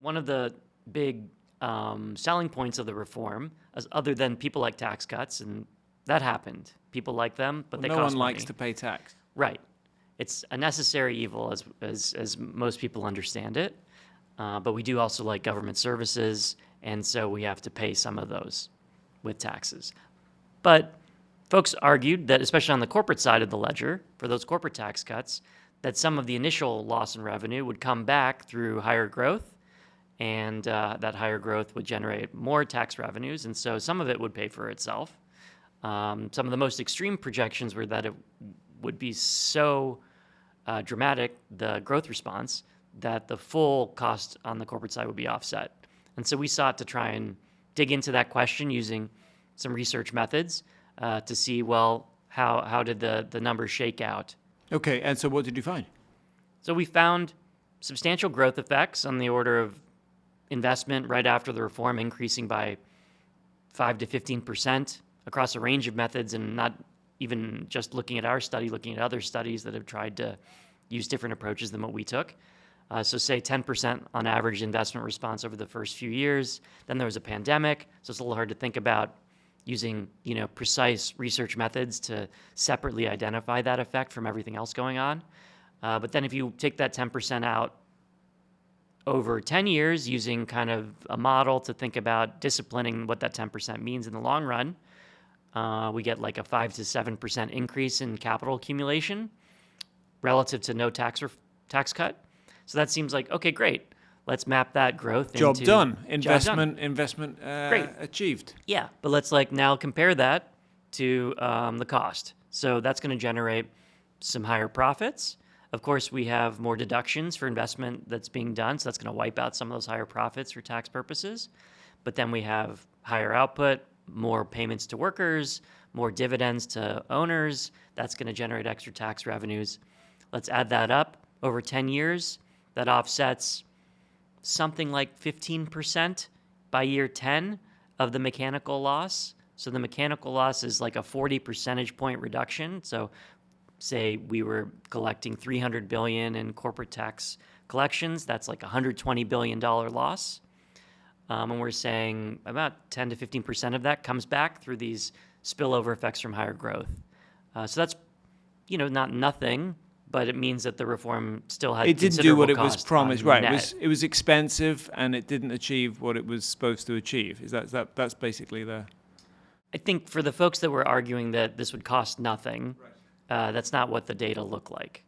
one of the big selling points of the reform, other than people like tax cuts, and that happened. People like them, but they cost money. No one likes to pay tax. Right. It's a necessary evil as most people understand it. But we do also like government services, and so we have to pay some of those with taxes. But folks argued that, especially on the corporate side of the ledger, for those corporate tax cuts, that some of the initial loss in revenue would come back through higher growth, and that higher growth would generate more tax revenues, and so some of it would pay for itself. Some of the most extreme projections were that it would be so dramatic, the growth response, that the full cost on the corporate side would be offset. And so we sought to try and dig into that question using some research methods to see, well, how did the numbers shake out? Okay, and so what did you find? So we found substantial growth effects on the order of investment right after the reform increasing by 5 to 15% across a range of methods, and not even just looking at our study, looking at other studies that have tried to use different approaches than what we took. So say 10% on average investment response over the first few years. Then there was a pandemic, so it's a little hard to think about using precise research methods to separately identify that effect from everything else going on. But then if you take that 10% out over 10 years using kind of a model to think about disciplining what that 10% means in the long run, we get like a 5 to 7% increase in capital accumulation relative to no tax cut. So that seems like, okay, great. Let's map that growth Job into... done. Investment Great. Achieved. Yeah, but let's now compare that to the cost. So that's going to generate some higher profits. Of course, we have more deductions for investment that's being done, so that's going to wipe out some of those higher profits for tax purposes. But then we have higher output, more payments to workers, more dividends to owners. That's going to generate extra tax revenues. Let's add that up over 10 years. That offsets something like 15% by year 10 of the mechanical loss. So the mechanical loss is like a 40 percentage point reduction. So say we were collecting $300 billion in corporate tax collections, that's like $120 billion loss. And we're saying about 10 to 15% of that comes back through these spillover effects from higher growth. So that's, not nothing, but it means that the reform still had it didn't do what it was cost promised. on Right. net. It was expensive, and it didn't achieve what it was supposed to achieve. That's basically the... I think for the folks that were arguing that this would cost nothing, that's not what the data look like.